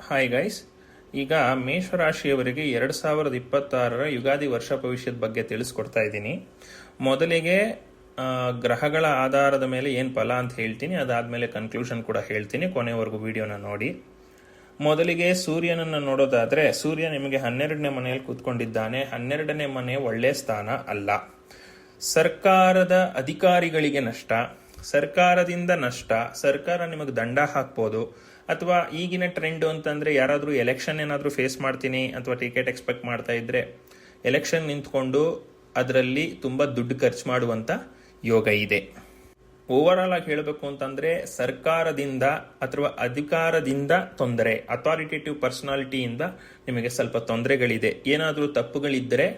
Hi guys. ಈಗ ಮೇಷರಾಶಿಯವರಿಗೆ 2026 ಯುಗಾದಿ ವರ್ಷ ಭವಿಷ್ಯದ ಬಗ್ಗೆ ತಿಳಿಸ್ಕೊಡ್ತಾ ಇದ್ದೀನಿ. ಮೊದಲಿಗೆ ಗ್ರಹಗಳ ಆಧಾರದ ಮೇಲೆ ಏನು ಫಲ ಅಂತ ಹೇಳ್ತೀನಿ, ಅದಾದಮೇಲೆ ಕನ್ಕ್ಲೂಷನ್ ಕೂಡ ಹೇಳ್ತೀನಿ. ಕೊನೆವರೆಗೂ ವಿಡಿಯೋನ ನೋಡಿ. ಮೊದಲಿಗೆ ಸೂರ್ಯನನ್ನು ನೋಡೋದಾದರೆ, ಸೂರ್ಯ ನಿಮಗೆ 12ನೇ ಮನೆಯಲ್ಲಿ ಕೂತ್ಕೊಂಡಿದ್ದಾನೆ. 12ನೇ ಮನೆ ಒಳ್ಳೆಯ ಸ್ಥಾನ ಅಲ್ಲ. ಸರ್ಕಾರದ ಅಧಿಕಾರಿಗಳಿಗೆ ನಷ್ಟ, ಸರ್ಕಾರದಿಂದ ನಷ್ಟ, ಸರ್ಕಾರ ನಿಮಗೆ ದಂಡ ಹಾಕ್ಬೋದು. ಅಥವಾ ಈಗಿನ ಟ್ರೆಂಡ್ ಅಂತಂದರೆ ಯಾರಾದರೂ ಎಲೆಕ್ಷನ್ ಏನಾದರೂ ಫೇಸ್ ಮಾಡ್ತೀನಿ ಅಥವಾ ಟಿಕೆಟ್ ಎಕ್ಸ್ಪೆಕ್ಟ್ ಮಾಡ್ತಾ ಇದ್ರೆ ಎಲೆಕ್ಷನ್ ನಿಂತ್ಕೊಂಡು ಅದರಲ್ಲಿ ತುಂಬ ದುಡ್ಡು ಖರ್ಚು ಮಾಡುವಂಥ ಯೋಗ ಇದೆ. ಓವರಾಲ್ ಆಗಿ ಹೇಳಬೇಕು ಅಂತಂದರೆ ಸರ್ಕಾರದಿಂದ ಅಥವಾ ಅಧಿಕಾರದಿಂದ ತೊಂದರೆ, ಅಥಾರಿಟೇಟಿವ್ ಪರ್ಸನಾಲಿಟಿಯಿಂದ ನಿಮಗೆ ಸ್ವಲ್ಪ ತೊಂದರೆಗಳಿದೆ. ಏನಾದರೂ ತಪ್ಪುಗಳಿದ್ದರೆ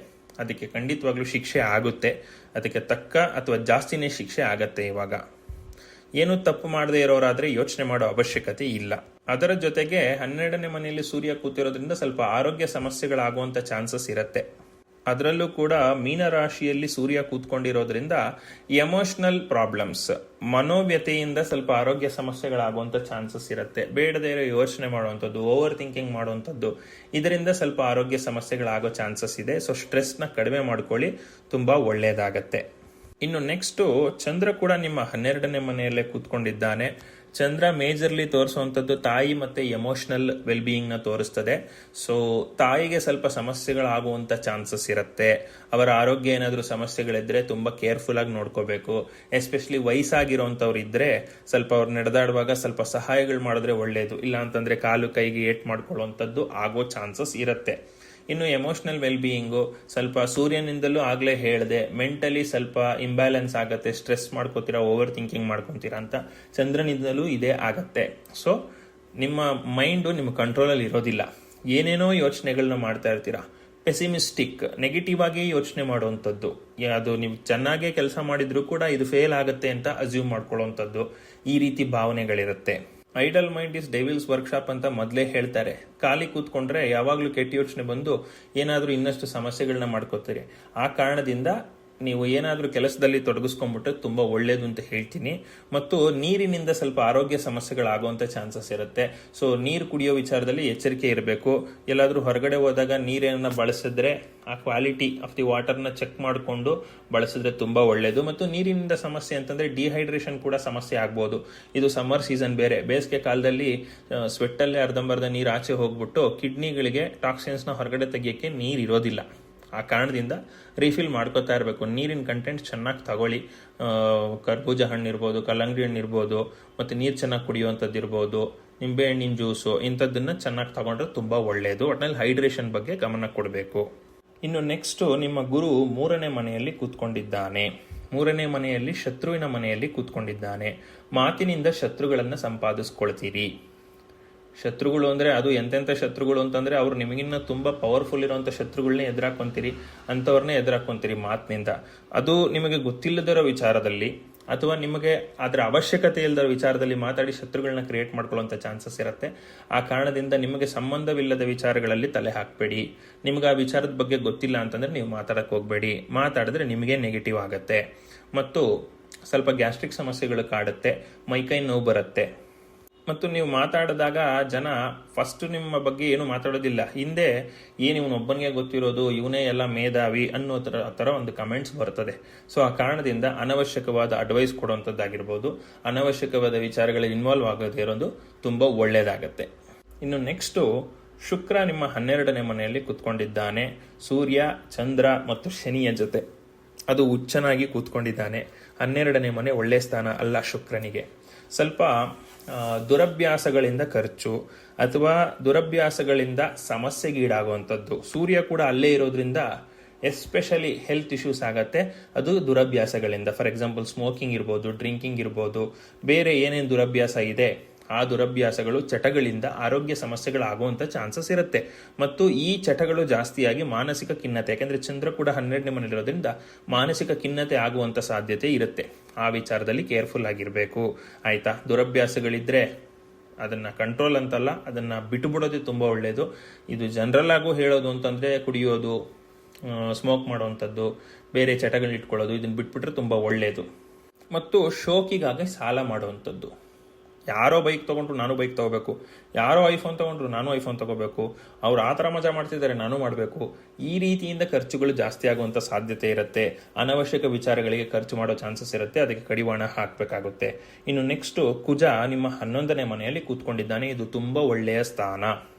ಅದಕ್ಕೆ ಖಂಡಿತವಾಗ್ಲೂ ಶಿಕ್ಷೆ ಆಗುತ್ತೆ. ಅದಕ್ಕೆ ತಕ್ಕ ಅಥವಾ ಜಾಸ್ತಿನೇ ಶಿಕ್ಷೆ ಆಗತ್ತೆ. ಇವಾಗ ಏನು ತಪ್ಪು ಮಾಡದೇ ಇರೋರಾದ್ರೆ ಯೋಚನೆ ಮಾಡೋ ಅವಶ್ಯಕತೆ ಇಲ್ಲ. ಅದರ ಜೊತೆಗೆ 12ನೇ ಮನೆಯಲ್ಲಿ ಸೂರ್ಯ ಕೂತಿರೋದ್ರಿಂದ ಸ್ವಲ್ಪ ಆರೋಗ್ಯ ಸಮಸ್ಯೆಗಳಾಗುವಂಥ ಚಾನ್ಸಸ್ ಇರುತ್ತೆ. ಅದರಲ್ಲೂ ಕೂಡ ಮೀನರಾಶಿಯಲ್ಲಿ ಸೂರ್ಯ ಕೂತ್ಕೊಂಡಿರೋದ್ರಿಂದ ಎಮೋಷನಲ್ ಪ್ರಾಬ್ಲಮ್ಸ್, ಮನೋವ್ಯತೆಯಿಂದ ಸ್ವಲ್ಪ ಆರೋಗ್ಯ ಸಮಸ್ಯೆಗಳಾಗುವಂಥ ಚಾನ್ಸಸ್ ಇರುತ್ತೆ. ಬೇಡದೇ ಇರೋ ಯೋಚನೆ ಮಾಡುವಂಥದ್ದು, ಓವರ್ ಥಿಂಕಿಂಗ್ ಮಾಡುವಂಥದ್ದು, ಇದರಿಂದ ಸ್ವಲ್ಪ ಆರೋಗ್ಯ ಸಮಸ್ಯೆಗಳಾಗೋ ಚಾನ್ಸಸ್ ಇದೆ. ಸೊ ಸ್ಟ್ರೆಸ್ನ ಕಡಿಮೆ ಮಾಡ್ಕೊಳ್ಳಿ, ತುಂಬ ಒಳ್ಳೆಯದಾಗತ್ತೆ. ಇನ್ನು ನೆಕ್ಸ್ಟು, ಚಂದ್ರ ಕೂಡ ನಿಮ್ಮ 12ನೇ ಮನೆಯಲ್ಲೇ ಕೂತ್ಕೊಂಡಿದ್ದಾನೆ. ಚಂದ್ರ ಮೇಜರ್ಲಿ ತೋರಿಸುವಂಥದ್ದು ತಾಯಿ ಮತ್ತು ಎಮೋಷನಲ್ ವೆಲ್ಬೀಯಿಂಗ್ನ ತೋರಿಸ್ತದೆ. ಸೊ ತಾಯಿಗೆ ಸ್ವಲ್ಪ ಸಮಸ್ಯೆಗಳಾಗುವಂಥ ಚಾನ್ಸಸ್ ಇರುತ್ತೆ. ಅವರ ಆರೋಗ್ಯ ಏನಾದರೂ ಸಮಸ್ಯೆಗಳಿದ್ದರೆ ತುಂಬ ಕೇರ್ಫುಲ್ ಆಗಿ ನೋಡ್ಕೋಬೇಕು. ಎಸ್ಪೆಷಲಿ ವಯಸ್ಸಾಗಿರೋಂಥವ್ರು ಇದ್ದರೆ ಸ್ವಲ್ಪ ಅವ್ರು ನಡೆದಾಡುವಾಗ ಸ್ವಲ್ಪ ಸಹಾಯಗಳು ಮಾಡಿದ್ರೆ ಒಳ್ಳೆಯದು. ಇಲ್ಲ ಅಂತಂದರೆ ಕಾಲು ಕೈಗೆ ಏಟ್ ಮಾಡ್ಕೊಳ್ಳುವಂಥದ್ದು ಆಗೋ ಚಾನ್ಸಸ್ ಇರುತ್ತೆ. ಇನ್ನು ಎಮೋಷನಲ್ ವೆಲ್ಬೀಯಿಂಗು ಸ್ವಲ್ಪ ಸೂರ್ಯನಿಂದಲೂ ಆಗಲೇ ಹೇಳಿದೆ, ಮೆಂಟಲಿ ಸ್ವಲ್ಪ ಇಂಬ್ಯಾಲೆನ್ಸ್ ಆಗುತ್ತೆ, ಸ್ಟ್ರೆಸ್ ಮಾಡ್ಕೋತೀರಾ, ಓವರ್ ಥಿಂಕಿಂಗ್ ಮಾಡ್ಕೊತೀರಾ ಅಂತ. ಚಂದ್ರನಿಂದಲೂ ಇದೇ ಆಗತ್ತೆ. ಸೊ ನಿಮ್ಮ ಮೈಂಡು ನಿಮ್ಮ ಕಂಟ್ರೋಲಲ್ಲಿ ಇರೋದಿಲ್ಲ. ಏನೇನೋ ಯೋಚನೆಗಳನ್ನ ಮಾಡ್ತಾ ಇರ್ತೀರಾ. ಪೆಸಿಮಿಸ್ಟಿಕ್, ನೆಗೆಟಿವ್ ಆಗಿ ಯೋಚನೆ ಮಾಡುವಂಥದ್ದು. ಅದು ನೀವು ಚೆನ್ನಾಗೇ ಕೆಲಸ ಮಾಡಿದ್ರೂ ಕೂಡ ಇದು ಫೇಲ್ ಆಗುತ್ತೆ ಅಂತ ಅಸ್ಯೂಮ್ ಮಾಡ್ಕೊಳ್ಳುವಂಥದ್ದು, ಈ ರೀತಿ ಭಾವನೆಗಳಿರುತ್ತೆ. Idle mind is devil's workshop ಅಂತ ಮೊದಲೇ ಹೇಳ್ತಾರೆ. ಖಾಲಿ ಕೂತ್ಕೊಂಡ್ರೆ ಯಾವಾಗಲೂ ಕೆಟ್ಟ ಯೋಚನೆ ಬಂದು ಏನಾದರೂ ಇನ್ನಷ್ಟು ಸಮಸ್ಯೆಗಳನ್ನ ಮಾಡ್ಕೋತೀರಿ. ಆ ಕಾರಣದಿಂದ ನೀವು ಏನಾದರೂ ಕೆಲಸದಲ್ಲಿ ತೊಡಗಿಸ್ಕೊಂಡ್ಬಿಟ್ರೆ ತುಂಬ ಒಳ್ಳೆಯದು ಅಂತ ಹೇಳ್ತೀನಿ. ಮತ್ತು ನೀರಿನಿಂದ ಸ್ವಲ್ಪ ಆರೋಗ್ಯ ಸಮಸ್ಯೆಗಳಾಗುವಂಥ ಚಾನ್ಸಸ್ ಇರುತ್ತೆ. ಸೊ ನೀರು ಕುಡಿಯೋ ವಿಚಾರದಲ್ಲಿ ಎಚ್ಚರಿಕೆ ಇರಬೇಕು. ಎಲ್ಲಾದರೂ ಹೊರಗಡೆ ಹೋದಾಗ ನೀರನ್ನು ಬಳಸಿದ್ರೆ ಆ ಕ್ವಾಲಿಟಿ ಆಫ್ ದಿ ವಾಟರ್ನ ಚೆಕ್ ಮಾಡಿಕೊಂಡು ಬಳಸಿದ್ರೆ ತುಂಬ ಒಳ್ಳೆಯದು. ಮತ್ತು ನೀರಿನಿಂದ ಸಮಸ್ಯೆ ಅಂತಂದರೆ ಡಿಹೈಡ್ರೇಷನ್ ಕೂಡ ಸಮಸ್ಯೆ ಆಗ್ಬೋದು. ಇದು ಸಮ್ಮರ್ ಸೀಸನ್ ಬೇರೆ. ಬೇಸಿಗೆ ಕಾಲದಲ್ಲಿ ಸ್ವೆಟ್ಟಲ್ಲೇ ಅರ್ಧಂಬರ್ಧ ನೀರು ಆಚೆ ಹೋಗ್ಬಿಟ್ಟು ಕಿಡ್ನಿಗಳಿಗೆ ಟಾಕ್ಸಿನ್ಸ್ನ ಹೊರಗಡೆ ತೆಗಿಯೋಕ್ಕೆ ನೀರು ಇರೋದಿಲ್ಲ. ಆ ಕಾರಣದಿಂದ ರೀಫಿಲ್ ಮಾಡ್ಕೋತಾ ಇರಬೇಕು. ನೀರಿನ ಕಂಟೆಂಟ್ ಚೆನ್ನಾಗಿ ತಗೊಳ್ಳಿ. ಕರ್ಬೂಜ ಹಣ್ಣು ಇರ್ಬೋದು, ಕಲ್ಲಂಗಡಿ ಹಣ್ಣು ಇರ್ಬೋದು, ಮತ್ತು ನೀರು ಚೆನ್ನಾಗಿ ಕುಡಿಯುವಂಥದ್ದು ಇರ್ಬೋದು, ನಿಂಬೆ ಹಣ್ಣಿನ ಜ್ಯೂಸು, ಇಂಥದ್ದನ್ನು ಚೆನ್ನಾಗಿ ತಗೊಂಡ್ರೆ ತುಂಬ ಒಳ್ಳೆಯದು. ಒಟ್ಟಿನಲ್ಲಿ ಹೈಡ್ರೇಷನ್ ಬಗ್ಗೆ ಗಮನ ಕೊಡಬೇಕು. ಇನ್ನು ನೆಕ್ಸ್ಟು, ನಿಮ್ಮ ಗುರು 3ನೇ ಮನೆಯಲ್ಲಿ ಕೂತ್ಕೊಂಡಿದ್ದಾನೆ. 3ನೇ ಮನೆಯಲ್ಲಿ ಶತ್ರುವಿನ ಮನೆಯಲ್ಲಿ ಕೂತ್ಕೊಂಡಿದ್ದಾನೆ. ಮಾತಿನಿಂದ ಶತ್ರುಗಳನ್ನು ಸಂಪಾದಿಸ್ಕೊಳ್ತೀರಿ. ಶತ್ರುಗಳು ಅಂದರೆ ಅದು ಎಂತೆಂಥ ಶತ್ರುಗಳು ಅಂತಂದರೆ ಅವರು ನಿಮಗಿನ್ನ ತುಂಬ ಪವರ್ಫುಲ್ ಇರೋಂಥ ಶತ್ರುಗಳನ್ನೇ ಎದುರಾಕೊಂತೀರಿ, ಅಂಥವ್ರನ್ನೇ ಎದುರಾಕೊಂತೀರಿ ಮಾತಿನಿಂದ. ಅದು ನಿಮಗೆ ಗೊತ್ತಿಲ್ಲದಿರೋ ವಿಚಾರದಲ್ಲಿ ಅಥವಾ ನಿಮಗೆ ಅದರ ಅವಶ್ಯಕತೆ ಇಲ್ಲದ ವಿಚಾರದಲ್ಲಿ ಮಾತಾಡಿ ಶತ್ರುಗಳನ್ನ ಕ್ರಿಯೇಟ್ ಮಾಡ್ಕೊಳ್ಳುವಂಥ ಚಾನ್ಸಸ್ ಇರುತ್ತೆ. ಆ ಕಾರಣದಿಂದ ನಿಮಗೆ ಸಂಬಂಧವಿಲ್ಲದ ವಿಚಾರಗಳಲ್ಲಿ ತಲೆ ಹಾಕಬೇಡಿ. ನಿಮಗೆ ಆ ವಿಚಾರದ ಬಗ್ಗೆ ಗೊತ್ತಿಲ್ಲ ಅಂತಂದರೆ ನೀವು ಮಾತಾಡಕ್ಕೆ ಹೋಗಬೇಡಿ. ಮಾತಾಡಿದ್ರೆ ನಿಮಗೆ ನೆಗೆಟಿವ್ ಆಗುತ್ತೆ. ಮತ್ತು ಸ್ವಲ್ಪ ಗ್ಯಾಸ್ಟ್ರಿಕ್ ಸಮಸ್ಯೆಗಳು ಕಾಡುತ್ತೆ, ಮೈಕೈ ನೋವು ಬರುತ್ತೆ. ಮತ್ತು ನೀವು ಮಾತಾಡಿದಾಗ ಜನ ಫಸ್ಟ್ ನಿಮ್ಮ ಬಗ್ಗೆ ಏನು ಮಾತಾಡೋದಿಲ್ಲ. ಹಿಂದೆ ಏನು ಇವನೊಬ್ಬನಿಗೆ ಗೊತ್ತಿರೋದು, ಇವನೇ ಎಲ್ಲ ಮೇಧಾವಿ ಅನ್ನೋ ಥರ ಒಂದು ಕಮೆಂಟ್ಸ್ ಬರ್ತದೆ. ಸೊ ಆ ಕಾರಣದಿಂದ ಅನವಶ್ಯಕವಾದ ಅಡ್ವೈಸ್ ಕೊಡುವಂಥದ್ದಾಗಿರ್ಬೋದು, ಅನವಶ್ಯಕವಾದ ವಿಚಾರಗಳಲ್ಲಿ ಇನ್ವಾಲ್ವ್ ಆಗೋದೇ ಇರೋದು ತುಂಬ ಒಳ್ಳೆಯದಾಗತ್ತೆ. ಇನ್ನು ನೆಕ್ಸ್ಟು, ಶುಕ್ರ ನಿಮ್ಮ 12ನೇ ಮನೆಯಲ್ಲಿ ಕೂತ್ಕೊಂಡಿದ್ದಾನೆ. ಸೂರ್ಯ, ಚಂದ್ರ ಮತ್ತು ಶನಿಯ ಜೊತೆ ಅದು ಹುಚ್ಚನಾಗಿ ಕೂತ್ಕೊಂಡಿದ್ದಾನೆ. 12ನೇ ಮನೆ ಒಳ್ಳೆಯ ಸ್ಥಾನ ಅಲ್ಲ ಶುಕ್ರನಿಗೆ. ಸ್ವಲ್ಪ ದುರಭ್ಯಾಸಗಳಿಂದ ಖರ್ಚು ಅಥವಾ ದುರಭ್ಯಾಸಗಳಿಂದ ಸಮಸ್ಯೆಗೀಡಾಗುವಂಥದ್ದು. ಸೂರ್ಯ ಕೂಡ ಅಲ್ಲೇ ಇರೋದ್ರಿಂದ ಎಸ್ಪೆಷಲಿ ಹೆಲ್ತ್ ಇಶ್ಯೂಸ್ ಆಗತ್ತೆ. ಅದು ದುರಭ್ಯಾಸಗಳಿಂದ. ಫಾರ್ ಎಕ್ಸಾಂಪಲ್ ಸ್ಮೋಕಿಂಗ್ ಇರ್ಬೋದು, ಡ್ರಿಂಕಿಂಗ್ ಇರ್ಬೋದು, ಬೇರೆ ಏನೇನು ದುರಭ್ಯಾಸ ಇದೆ ಆ ದುರಭ್ಯಾಸಗಳು, ಚಟಗಳಿಂದ ಆರೋಗ್ಯ ಸಮಸ್ಯೆಗಳಾಗುವಂಥ ಚಾನ್ಸಸ್ ಇರುತ್ತೆ. ಮತ್ತು ಈ ಚಟಗಳು ಜಾಸ್ತಿಯಾಗಿ ಮಾನಸಿಕ ಖಿನ್ನತೆ, ಯಾಕೆಂದರೆ ಚಂದ್ರ ಕೂಡ 12ನೇ ಮನೆಯಲ್ಲಿರೋದ್ರಿಂದ ಮಾನಸಿಕ ಖಿನ್ನತೆ ಆಗುವಂಥ ಸಾಧ್ಯತೆ ಇರುತ್ತೆ. ಆ ವಿಚಾರದಲ್ಲಿ ಕೇರ್ಫುಲ್ ಆಗಿರಬೇಕು. ಆಯಿತಾ? ದುರಭ್ಯಾಸಗಳಿದ್ದರೆ ಅದನ್ನು ಕಂಟ್ರೋಲ್ ಅಂತಲ್ಲ, ಅದನ್ನು ಬಿಟ್ಟುಬಿಡೋದೇ ತುಂಬ ಒಳ್ಳೆಯದು. ಇದು ಜನರಲ್ ಆಗು ಹೇಳೋದು ಅಂತಂದರೆ ಕುಡಿಯೋದು, ಸ್ಮೋಕ್ ಮಾಡುವಂಥದ್ದು, ಬೇರೆ ಚಟಗಳನ್ನ ಇಟ್ಕೊಳ್ಳೋದು, ಇದನ್ನು ಬಿಟ್ಬಿಟ್ರೆ ತುಂಬ ಒಳ್ಳೆಯದು. ಮತ್ತು ಶೋಕಿಗಾಗಿ ಸಾಲ ಮಾಡುವಂಥದ್ದು, ಯಾರೋ ಬೈಕ್ ತೊಗೊಂಡ್ರು ನಾನು ಬೈಕ್ ತೊಗೋಬೇಕು, ಯಾರೋ ಐಫೋನ್ ತೊಗೊಂಡ್ರು ನಾನು ಐಫೋನ್ ತೊಗೋಬೇಕು, ಅವ್ರು ಆ ಥರ ಮಜಾ ಮಾಡ್ತಿದ್ದಾರೆ ನಾನು ಮಾಡಬೇಕು. ಈ ರೀತಿಯಿಂದ ಖರ್ಚುಗಳು ಜಾಸ್ತಿ ಆಗುವಂಥ ಸಾಧ್ಯತೆ ಇರುತ್ತೆ. ಅನವಶ್ಯಕ ವಿಚಾರಗಳಿಗೆ ಖರ್ಚು ಮಾಡೋ ಚಾನ್ಸಸ್ ಇರುತ್ತೆ, ಅದಕ್ಕೆ ಕಡಿವಾಣ ಹಾಕಬೇಕಾಗುತ್ತೆ. ಇನ್ನು ನೆಕ್ಸ್ಟು ಕುಜ ನಿಮ್ಮ 11ನೇ ಮನೆಯಲ್ಲಿ ಕೂತ್ಕೊಂಡಿದ್ದಾನೆ. ಇದು ತುಂಬ ಒಳ್ಳೆಯ ಸ್ಥಾನ.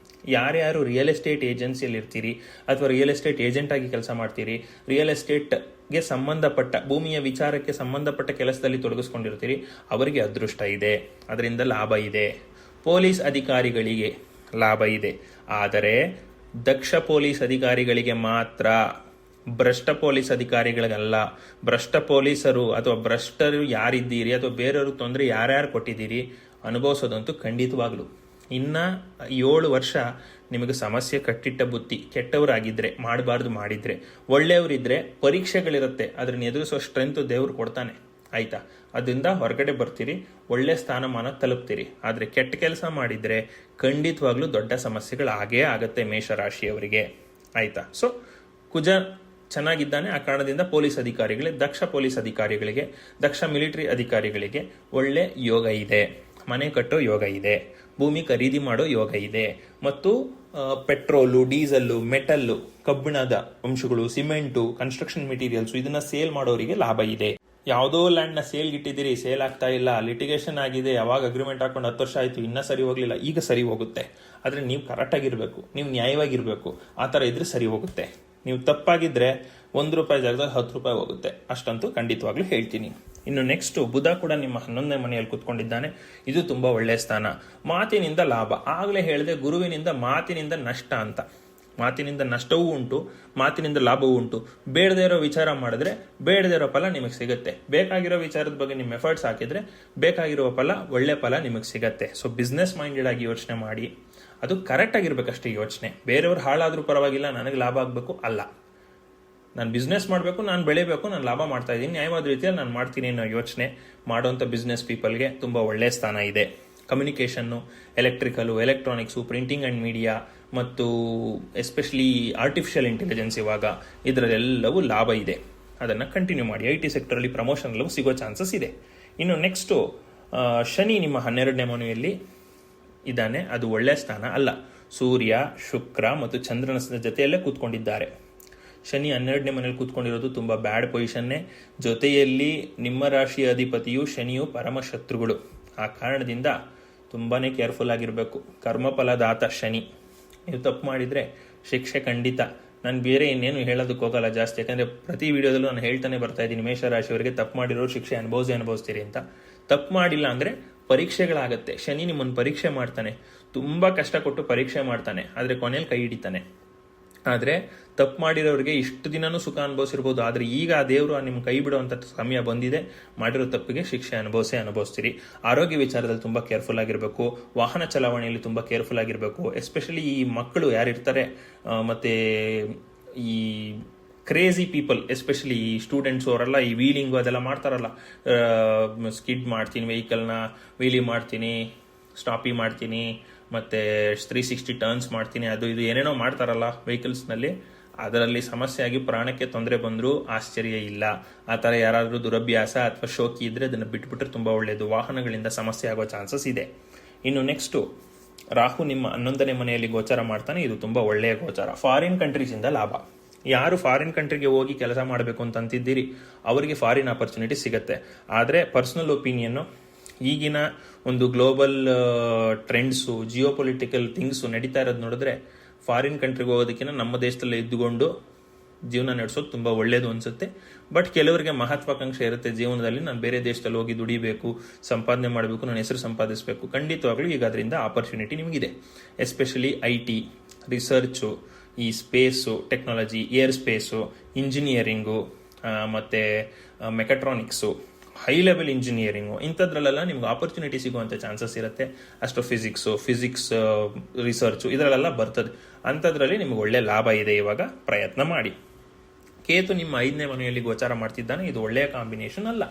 ಯಾರ್ಯಾರು ರಿಯಲ್ ಎಸ್ಟೇಟ್ ಏಜೆನ್ಸಿಯಲ್ಲಿ ಇರ್ತೀರಿ ಅಥವಾ ರಿಯಲ್ ಎಸ್ಟೇಟ್ ಏಜೆಂಟ್ ಆಗಿ ಕೆಲಸ ಮಾಡ್ತೀರಿ, ರಿಯಲ್ ಎಸ್ಟೇಟ್ಗೆ ಸಂಬಂಧಪಟ್ಟ ಭೂಮಿಯ ವಿಚಾರಕ್ಕೆ ಸಂಬಂಧಪಟ್ಟ ಕೆಲಸದಲ್ಲಿ ತೊಡಗಿಸ್ಕೊಂಡಿರ್ತೀರಿ, ಅವರಿಗೆ ಅದೃಷ್ಟ ಇದೆ, ಅದರಿಂದ ಲಾಭ ಇದೆ. ಪೊಲೀಸ್ ಅಧಿಕಾರಿಗಳಿಗೆ ಲಾಭ ಇದೆ, ಆದರೆ ದಕ್ಷ ಪೊಲೀಸ್ ಅಧಿಕಾರಿಗಳಿಗೆ ಮಾತ್ರ, ಭ್ರಷ್ಟ ಪೊಲೀಸ್ ಅಧಿಕಾರಿಗಳಿಗಲ್ಲ. ಭ್ರಷ್ಟ ಪೊಲೀಸರು ಅಥವಾ ಭ್ರಷ್ಟರು ಯಾರಿದ್ದೀರಿ ಅಥವಾ ಬೇರೆಯವ್ರಿಗೆ ತೊಂದರೆ ಯಾರ್ಯಾರು ಕೊಟ್ಟಿದ್ದೀರಿ ಅನುಭವಿಸೋದಂತೂ ಖಂಡಿತವಾಗ್ಲು. ಇನ್ನು 7 ವರ್ಷ ನಿಮಗೆ ಸಮಸ್ಯೆ ಕಟ್ಟಿಟ್ಟ ಬುತ್ತಿ. ಕೆಟ್ಟವರಾಗಿದ್ದರೆ ಮಾಡಬಾರ್ದು, ಮಾಡಿದರೆ ಒಳ್ಳೆಯವರಿದ್ದರೆ ಪರೀಕ್ಷೆಗಳಿರುತ್ತೆ, ಅದನ್ನ ಎದುರಿಸೋ ಸ್ಟ್ರೆಂತ್ ದೇವ್ರು ಕೊಡ್ತಾನೆ, ಆಯ್ತಾ? ಅದರಿಂದ ಹೊರಗಡೆ ಬರ್ತೀರಿ, ಒಳ್ಳೆ ಸ್ಥಾನಮಾನ ತಲುಪ್ತೀರಿ. ಆದರೆ ಕೆಟ್ಟ ಕೆಲಸ ಮಾಡಿದರೆ ಖಂಡಿತವಾಗ್ಲೂ ದೊಡ್ಡ ಸಮಸ್ಯೆಗಳು ಆಗೇ ಆಗುತ್ತೆ ಮೇಷರಾಶಿಯವರಿಗೆ, ಆಯ್ತಾ? ಸೊ ಕುಜ ಚೆನ್ನಾಗಿದ್ದಾನೆ. ಆ ಕಾರಣದಿಂದ ಪೊಲೀಸ್ ಅಧಿಕಾರಿಗಳಿಗೆ, ದಕ್ಷ ಪೊಲೀಸ್ ಅಧಿಕಾರಿಗಳಿಗೆ, ದಕ್ಷ ಮಿಲಿಟರಿ ಅಧಿಕಾರಿಗಳಿಗೆ ಒಳ್ಳೆ ಯೋಗ ಇದೆ. ಮನೆ ಕಟ್ಟೋ ಯೋಗ ಇದೆ, ಭೂಮಿ ಖರೀದಿ ಮಾಡೋ ಯೋಗ ಇದೆ, ಮತ್ತು ಪೆಟ್ರೋಲು, ಡೀಸೆಲ್ಲು, ಮೆಟಲ್ಲು, ಕಬ್ಬಿಣದ ಅಂಶಗಳು, ಸಿಮೆಂಟು, ಕನ್ಸ್ಟ್ರಕ್ಷನ್ ಮೆಟೀರಿಯಲ್ಸ್ ಇದನ್ನ ಸೇಲ್ ಮಾಡೋರಿಗೆ ಲಾಭ ಇದೆ. ಯಾವುದೋ ಲ್ಯಾಂಡ್ನ ಸೇಲ್ಗಿಟ್ಟಿದ್ದೀರಿ, ಸೇಲ್ ಆಗ್ತಾ ಇಲ್ಲ, ಲಿಟಿಗೇಷನ್ ಆಗಿದೆ, ಯಾವಾಗ ಅಗ್ರಿಮೆಂಟ್ ಹಾಕೊಂಡು 10 ವರ್ಷ ಆಯಿತು, ಇನ್ನೂ ಸರಿ ಹೋಗಲಿಲ್ಲ, ಈಗ ಸರಿ ಹೋಗುತ್ತೆ. ಆದರೆ ನೀವು ಕರೆಕ್ಟಾಗಿರಬೇಕು, ನೀವು ನ್ಯಾಯವಾಗಿರಬೇಕು. ಆ ಥರ ಇದ್ರೆ ಸರಿ ಹೋಗುತ್ತೆ. ನೀವು ತಪ್ಪಾಗಿದ್ದರೆ ₹1 ಜಾಗದಾಗ ₹10 ಹೋಗುತ್ತೆ, ಅಷ್ಟಂತೂ ಖಂಡಿತವಾಗ್ಲೂ ಹೇಳ್ತೀನಿ. ಇನ್ನು ನೆಕ್ಸ್ಟ್ ಬುಧ ಕೂಡ ನಿಮ್ಮ 11ನೇ ಮನೆಯಲ್ಲಿ ಕೂತ್ಕೊಂಡಿದ್ದಾನೆ. ಇದು ತುಂಬಾ ಒಳ್ಳೆಯ ಸ್ಥಾನ. ಮಾತಿನಿಂದ ಲಾಭ. ಆಗಲೇ ಹೇಳಿದೆ, ಗುರುವಿನಿಂದ ಮಾತಿನಿಂದ ನಷ್ಟ ಅಂತ. ಮಾತಿನಿಂದ ನಷ್ಟವೂ ಉಂಟು, ಮಾತಿನಿಂದ ಲಾಭವೂ ಉಂಟು. ಬೇಡದೇ ಇರೋ ವಿಚಾರ ಮಾಡಿದ್ರೆ ಬೇಡದೇ ಇರೋ ಫಲ ನಿಮಗೆ ಸಿಗುತ್ತೆ. ಬೇಕಾಗಿರೋ ವಿಚಾರದ ಬಗ್ಗೆ ನಿಮ್ಮ ಎಫರ್ಟ್ಸ್ ಹಾಕಿದ್ರೆ ಬೇಕಾಗಿರೋ ಫಲ, ಒಳ್ಳೆ ಫಲ ನಿಮಗೆ ಸಿಗತ್ತೆ. ಸೊ ಬಿಸ್ನೆಸ್ ಮೈಂಡೆಡ್ ಆಗಿ ಯೋಚನೆ ಮಾಡಿ, ಅದು ಕರೆಕ್ಟ್ ಆಗಿರ್ಬೇಕಷ್ಟೇ ಯೋಚನೆ. ಬೇರೆಯವ್ರು ಹಾಳಾದ್ರೂ ಪರವಾಗಿಲ್ಲ, ನನಗೆ ಲಾಭ ಆಗಬೇಕು ಅಲ್ಲ. ನಾನು ಬಿಸ್ನೆಸ್ ಮಾಡಬೇಕು, ನಾನು ಬೆಳಿಬೇಕು, ನಾನು ಲಾಭ ಮಾಡ್ತಾ ಇದ್ದೀನಿ, ನ್ಯಾಯವಾದ ರೀತಿಯಲ್ಲಿ ನಾನು ಮಾಡ್ತೀನಿ ಅನ್ನೋ ಯೋಚನೆ ಮಾಡುವಂಥ ಬಿಸ್ನೆಸ್ ಪೀಪಲ್ಗೆ ತುಂಬ ಒಳ್ಳೆಯ ಸ್ಥಾನ ಇದೆ. Communication, electrical, electronics, printing and media ಮತ್ತು ಎಸ್ಪೆಷಲಿ ಆರ್ಟಿಫಿಷಿಯಲ್ ಇಂಟೆಲಿಜೆನ್ಸ್, ಇವಾಗ ಇದರಲ್ಲೆಲ್ಲವೂ ಲಾಭ ಇದೆ. ಅದನ್ನು ಕಂಟಿನ್ಯೂ ಮಾಡಿ. IT ಸೆಕ್ಟರಲ್ಲಿ ಪ್ರಮೋಷನ್ ಎಲ್ಲವೂ ಸಿಗೋ ಚಾನ್ಸಸ್ ಇದೆ. ಇನ್ನು ನೆಕ್ಸ್ಟು ಶನಿ ನಿಮ್ಮ 12ನೇ ಮನೆಯಲ್ಲಿ ಇದ್ದಾನೆ. ಅದು ಒಳ್ಳೆಯ ಸ್ಥಾನ ಅಲ್ಲ. ಸೂರ್ಯ, ಶುಕ್ರ ಮತ್ತು ಚಂದ್ರನ ಜೊತೆಯಲ್ಲೇ ಕೂತ್ಕೊಂಡಿದ್ದಾರೆ. ಶನಿ 12ನೇ ಮನೇಲಿ ಕೂತ್ಕೊಂಡಿರೋದು ತುಂಬ ಬ್ಯಾಡ್ ಪೊಸಿಷನ್ನೇ. ಜೊತೆಯಲ್ಲಿ ನಿಮ್ಮ ರಾಶಿಯ ಅಧಿಪತಿಯು ಶನಿಯು ಪರಮ ಶತ್ರುಗಳು. ಆ ಕಾರಣದಿಂದ ತುಂಬಾ ಕೇರ್ಫುಲ್ ಆಗಿರಬೇಕು. ಕರ್ಮಫಲದಾತ ಶನಿ. ನೀವು ತಪ್ಪು ಮಾಡಿದರೆ ಶಿಕ್ಷೆ ಖಂಡಿತ. ನಾನು ಬೇರೆ ಇನ್ನೇನು ಹೇಳೋದಕ್ಕೆ ಹೋಗಲ್ಲ ಜಾಸ್ತಿ, ಯಾಕಂದರೆ ಪ್ರತಿ ವಿಡಿಯೋದಲ್ಲೂ ನಾನು ಹೇಳ್ತಾನೆ ಬರ್ತಾ ಇದ್ದೀನಿ, ಮೇಷರಾಶಿಯವರಿಗೆ ತಪ್ಪು ಮಾಡಿರೋರು ಶಿಕ್ಷೆ ಅನುಭವಿಸ್ತೀರಿ ಅಂತ. ತಪ್ಪು ಮಾಡಿಲ್ಲ ಅಂದರೆ ಪರೀಕ್ಷೆಗಳಾಗತ್ತೆ. ಶನಿ ನಿಮ್ಮನ್ನು ಪರೀಕ್ಷೆ ಮಾಡ್ತಾನೆ, ತುಂಬ ಕಷ್ಟ ಕೊಟ್ಟು ಪರೀಕ್ಷೆ ಮಾಡ್ತಾನೆ, ಆದರೆ ಕೊನೆಯಲ್ಲಿ ಕೈ ಹಿಡಿತಾನೆ. ಆದರೆ ತಪ್ಪು ಮಾಡಿರೋರಿಗೆ ಇಷ್ಟು ದಿನನೂ ಸುಖ ಅನುಭವಿಸಿರ್ಬೋದು, ಆದರೆ ಈಗ ಆ ದೇವರು ನಿಮ್ಮ ಕೈ ಬಿಡುವಂಥ ಸಮಯ ಬಂದಿದೆ. ಮಾಡಿರೋ ತಪ್ಪಿಗೆ ಶಿಕ್ಷೆ ಅನುಭವಿಸ್ತೀರಿ. ಆರೋಗ್ಯ ವಿಚಾರದಲ್ಲಿ ತುಂಬ ಕೇರ್ಫುಲ್ ಆಗಿರಬೇಕು. ವಾಹನ ಚಲಾವಣೆಯಲ್ಲಿ ತುಂಬ ಕೇರ್ಫುಲ್ ಆಗಿರಬೇಕು. ಎಸ್ಪೆಷಲಿ ಈ ಮಕ್ಕಳು ಯಾರಿರ್ತಾರೆ ಮತ್ತು ಈ ಕ್ರೇಜಿ ಪೀಪಲ್, ಎಸ್ಪೆಷಲಿ ಈ ಸ್ಟೂಡೆಂಟ್ಸ್ ಅವರೆಲ್ಲ ಈ ವೀಲಿಂಗು ಅದೆಲ್ಲ ಮಾಡ್ತಾರಲ್ಲ, ಸ್ಕಿಡ್ ಮಾಡ್ತೀನಿ, ವೆಹಿಕಲ್ನ ವೀಲಿ ಮಾಡ್ತೀನಿ, ಸ್ಟಾಪಿ ಮಾಡ್ತೀನಿ, ಮತ್ತು 360 ಟರ್ನ್ಸ್ ಮಾಡ್ತೀನಿ, ಅದು ಇದು ಏನೇನೋ ಮಾಡ್ತಾರಲ್ಲ ವೆಹಿಕಲ್ಸ್ನಲ್ಲಿ, ಅದರಲ್ಲಿ ಸಮಸ್ಯೆ ಆಗಿ ಪ್ರಾಣಕ್ಕೆ ತೊಂದರೆ ಬಂದರೂ ಆಶ್ಚರ್ಯ ಇಲ್ಲ. ಆ ಥರ ಯಾರಾದರೂ ದುರಭ್ಯಾಸ ಅಥವಾ ಶೋಕಿ ಇದ್ದರೆ ಅದನ್ನು ಬಿಟ್ಬಿಟ್ರೆ ತುಂಬ ಒಳ್ಳೆಯದು. ವಾಹನಗಳಿಂದ ಸಮಸ್ಯೆ ಆಗೋ ಚಾನ್ಸಸ್ ಇದೆ. ಇನ್ನು ನೆಕ್ಸ್ಟು ರಾಹು ನಿಮ್ಮ 11ನೇ ಮನೆಯಲ್ಲಿ ಗೋಚಾರ ಮಾಡ್ತಾನೆ. ಇದು ತುಂಬ ಒಳ್ಳೆಯ ಗೋಚಾರ. ಫಾರಿನ್ ಕಂಟ್ರೀಸಿಂದ ಲಾಭ. ಯಾರು ಫಾರಿನ್ ಕಂಟ್ರಿಗೆ ಹೋಗಿ ಕೆಲಸ ಮಾಡಬೇಕು ಅಂತಂತಿದ್ದೀರಿ ಅವರಿಗೆ ಫಾರಿನ್ ಆಪರ್ಚುನಿಟಿ ಸಿಗುತ್ತೆ. ಆದರೆ ಪರ್ಸನಲ್ ಒಪಿನಿಯನ್ನು, ಈಗಿನ ಒಂದು ಗ್ಲೋಬಲ್ ಟ್ರೆಂಡ್ಸು, ಜಿಯೋಪೊಲಿಟಿಕಲ್ ಥಿಂಗ್ಸು ನಡೀತಾ ಇರೋದು ನೋಡಿದ್ರೆ ಫಾರಿನ್ ಕಂಟ್ರಿಗೆ ಹೋಗೋದಕ್ಕಿಂತ ನಮ್ಮ ದೇಶದಲ್ಲೇ ಇದ್ದುಕೊಂಡು ಜೀವನ ನಡೆಸೋದು ತುಂಬ ಒಳ್ಳೆಯದು ಅನಿಸುತ್ತೆ. ಬಟ್ ಕೆಲವರಿಗೆ ಮಹತ್ವಾಕಾಂಕ್ಷೆ ಇರುತ್ತೆ ಜೀವನದಲ್ಲಿ, ನಾನು ಬೇರೆ ದೇಶದಲ್ಲಿ ಹೋಗಿ ದುಡಿಬೇಕು, ಸಂಪಾದನೆ ಮಾಡಬೇಕು, ನನ್ನ ಹೆಸರು ಸಂಪಾದಿಸಬೇಕು. ಖಂಡಿತವಾಗ್ಲೂ ಈಗ ಅದರಿಂದ ಆಪರ್ಚುನಿಟಿ ನಿಮಗಿದೆ. ಎಸ್ಪೆಷಲಿ IT, ರಿಸರ್ಚು, ಈ space, technology, air space, engineering ಮತ್ತು ಮೆಕಾಟ್ರಾನಿಕ್ಸು, ಹೈ ಲೆವೆಲ್ ಇಂಜಿನಿಯರಿಂಗು, ಇಂಥದ್ರಲ್ಲೆಲ್ಲ ನಿಮ್ಗೆ ಆಪರ್ಚುನಿಟಿ ಸಿಗುವಂಥ ಚಾನ್ಸಸ್ ಇರುತ್ತೆ. ಫಿಸಿಕ್ಸ್ ರಿಸರ್ಚು ಇದರಲ್ಲೆಲ್ಲ ಬರ್ತದೆ. ಅಂಥದ್ರಲ್ಲಿ ನಿಮ್ಗೆ ಒಳ್ಳೆ ಲಾಭ ಇದೆ. ಇವಾಗ ಪ್ರಯತ್ನ ಮಾಡಿ. ಕೇತು ನಿಮ್ಮ 5ನೇ ಮನೆಯಲ್ಲಿ ಗೋಚಾರ ಮಾಡ್ತಿದ್ದಾನೆ. ಇದು ಒಳ್ಳೆಯ ಕಾಂಬಿನೇಷನ್ ಅಲ್ಲ.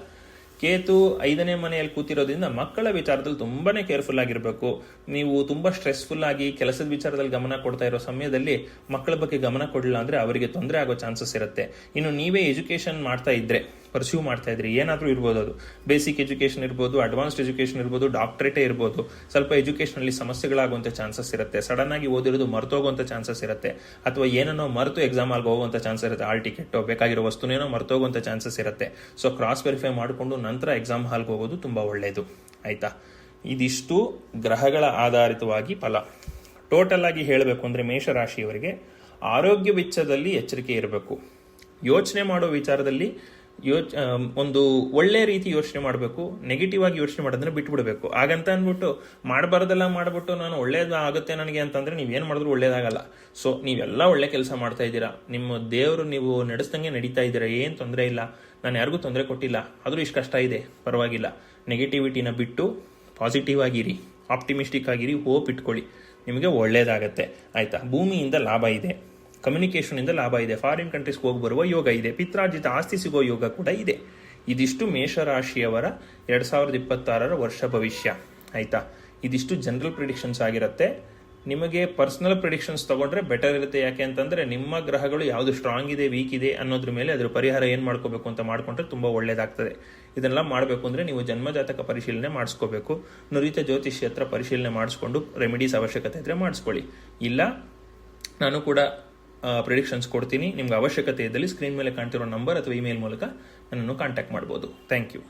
ಕೇತು 5ನೇ ಮನೆಯಲ್ಲಿ ಕೂತಿರೋದ್ರಿಂದ ಮಕ್ಕಳ ವಿಚಾರದಲ್ಲಿ ತುಂಬಾನೇ ಕೇರ್ಫುಲ್ ಆಗಿರಬೇಕು. ನೀವು ತುಂಬ ಸ್ಟ್ರೆಸ್ಫುಲ್ ಆಗಿ ಕೆಲಸದ ವಿಚಾರದಲ್ಲಿ ಗಮನ ಕೊಡ್ತಾ ಇರೋ ಸಮಯದಲ್ಲಿ ಮಕ್ಕಳ ಬಗ್ಗೆ ಗಮನ ಕೊಡಲಿಲ್ಲ ಅಂದರೆ ಅವರಿಗೆ ತೊಂದರೆ ಆಗೋ ಚಾನ್ಸಸ್ ಇರುತ್ತೆ. ಇನ್ನು ನೀವೇ ಎಜುಕೇಷನ್ ಮಾಡ್ತಾ ಇದ್ರೆ ಪರ್ಸ್ಯೂ ಮಾಡ್ತಾ ಇದ್ರಿ, ಏನಾದರೂ ಇರ್ಬೋದು, ಅದು ಬೇಸಿಕ್ ಎಜುಕೇಷನ್ ಇರ್ಬೋದು, ಅಡ್ವಾನ್ಸ್ಡ್ ಎಜುಕೇಷನ್ ಇರ್ಬೋದು, ಡಾಕ್ಟರೇಟೇ ಇರ್ಬೋದು, ಸ್ವಲ್ಪ ಎಜುಕೇಷನಲ್ಲಿ ಸಮಸ್ಯೆಗಳಾಗುವಂಥ ಚಾನ್ಸಸ್ ಇರುತ್ತೆ, ಸಡನ್ ಆಗಿ ಓದಿರೋದು ಮರ್ತೋಗುವಂಥ ಚಾನ್ಸಸ್ ಇರುತ್ತೆ, ಅಥವಾ ಏನನ್ನೋ ಮರೆತು ಎಕ್ಸಾಮ್ ಆಗಿ ಹೋಗುವಂಥ ಚಾನ್ಸಸ್ ಇರುತ್ತೆ, ಆಲ್ ಟಿಕೆಟ್ ಬೇಕಾಗಿರೋ ವಸ್ತುನೇನೋ ಮರ್ತೋಗುವಂಥ ಚಾನ್ಸಸ್ ಇರುತ್ತೆ. ಸೊ ಕ್ರಾಸ್ ವೆರಿಫೈ ಮಾಡಿಕೊಂಡು ನಂತರ ಎಕ್ಸಾಮ್ ಹಾಲ್ಗೆ ಹೋಗೋದು ತುಂಬ ಒಳ್ಳೆಯದು. ಆಯಿತಾ? ಇದಿಷ್ಟು ಗ್ರಹಗಳ ಆಧಾರಿತವಾಗಿ ಫಲ. ಟೋಟಲ್ ಆಗಿ ಹೇಳಬೇಕು ಅಂದರೆ ಮೇಷರಾಶಿಯವರಿಗೆ ಆರೋಗ್ಯ ವೆಚ್ಚದಲ್ಲಿ ಎಚ್ಚರಿಕೆ ಇರಬೇಕು. ಯೋಚನೆ ಮಾಡೋ ವಿಚಾರದಲ್ಲಿ ಒಂದು ಒಳ್ಳೆ ರೀತಿ ಯೋಚನೆ ಮಾಡಬೇಕು. ನೆಗೆಟಿವ್ ಆಗಿ ಯೋಚನೆ ಮಾಡೋದನ್ನ ಬಿಟ್ಬಿಡ್ಬೇಕು. ಹಾಗಂತ ಅಂದ್ಬಿಟ್ಟು ಮಾಡಬಾರ್ದೆಲ್ಲ ಮಾಡ್ಬಿಟ್ಟು ನಾನು ಒಳ್ಳೇದು ಆಗುತ್ತೆ ನನಗೆ ಅಂತಂದ್ರೆ ನೀವೇನು ಮಾಡಿದ್ರು ಒಳ್ಳೇದಾಗಲ್ಲ. ಸೊ ನೀವೆಲ್ಲ ಒಳ್ಳೆ ಕೆಲಸ ಮಾಡ್ತಾ ಇದ್ದೀರಾ, ನಿಮ್ಮ ದೇವರು ನೀವು ನಡೆಸ್ದಂಗೆ ನಡೀತಾ ಇದ್ದೀರಾ, ಏನು ತೊಂದರೆ ಇಲ್ಲ, ನಾನು ಯಾರಿಗೂ ತೊಂದರೆ ಕೊಟ್ಟಿಲ್ಲ, ಆದರೂ ಇಷ್ಟು ಕಷ್ಟ ಇದೆ, ಪರವಾಗಿಲ್ಲ. ನೆಗೆಟಿವಿಟಿನ ಬಿಟ್ಟು ಪಾಸಿಟಿವ್ ಆಗಿರಿ, ಆಪ್ಟಿಮಿಸ್ಟಿಕ್ ಆಗಿರಿ, ಹೋಪ್ ಇಟ್ಕೊಳ್ಳಿ, ನಿಮಗೆ ಒಳ್ಳೇದಾಗತ್ತೆ. ಆಯ್ತಾ? ಭೂಮಿಯಿಂದ ಲಾಭ ಇದೆ, ಕಮ್ಯುನಿಕೇಷನ್ ಇಂದ ಲಾಭ ಇದೆ, ಫಾರಿನ್ ಕಂಟ್ರೀಸ್ಗೆ ಹೋಗಿ ಬರುವ ಯೋಗ ಇದೆ, ಪಿತ್ರಾರ್ಜಿತ ಆಸ್ತಿ ಸಿಗೋ ಯೋಗ ಕೂಡ ಇದೆ. ಇದಿಷ್ಟು ಮೇಷರಾಶಿಯವರ 2026 ವರ್ಷ ಭವಿಷ್ಯ. ಆಯ್ತಾ? ಇದಿಷ್ಟು ಜನರಲ್ ಪ್ರಿಡಿಕ್ಷನ್ಸ್ ಆಗಿರುತ್ತೆ. ನಿಮಗೆ ಪರ್ಸನಲ್ ಪ್ರಿಡಿಕ್ಷನ್ಸ್ ತಗೊಂಡ್ರೆ ಬೆಟರ್ ಇರುತ್ತೆ. ಯಾಕೆ ಅಂತಂದ್ರೆ ನಿಮ್ಮ ಗ್ರಹಗಳು ಯಾವುದು ಸ್ಟ್ರಾಂಗ್ ಇದೆ, ವೀಕ್ ಇದೆ ಅನ್ನೋದ್ರ ಮೇಲೆ ಅದರ ಪರಿಹಾರ ಏನು ಮಾಡ್ಕೋಬೇಕು ಅಂತ ಮಾಡ್ಕೊಂಡ್ರೆ ತುಂಬಾ ಒಳ್ಳೇದಾಗ್ತದೆ. ಇದನ್ನೆಲ್ಲ ಮಾಡಬೇಕು ಅಂದ್ರೆ ನೀವು ಜನ್ಮಜಾತಕ ಪರಿಶೀಲನೆ ಮಾಡಿಸ್ಕೋಬೇಕು. ನುರಿತ ಜ್ಯೋತಿಷಿ ಹತ್ರ ಪರಿಶೀಲನೆ ಮಾಡಿಸ್ಕೊಂಡು ರೆಮಿಡೀಸ್ ಅವಶ್ಯಕತೆ ಇದ್ರೆ ಮಾಡಿಸ್ಕೊಳ್ಳಿ. ಇಲ್ಲ ನಾನು ಕೂಡ ಪ್ರಿಡಿಕ್ಷನ್ಸ್ ಕೊಡ್ತೀನಿ, ನಿಮ್ಗೆ ಅವಶ್ಯಕತೆ ಇದ್ದಲ್ಲಿ ಸ್ಕ್ರೀನ್ ಮೇಲೆ ಕಾಣ್ತಿರೋ ನಂಬರ್ ಅಥವಾ ಇಮೇಲ್ ಮೂಲಕ ನನ್ನನ್ನು ಕಾಂಟ್ಯಾಕ್ಟ್ ಮಾಡ್ಬೋದು. Thank you.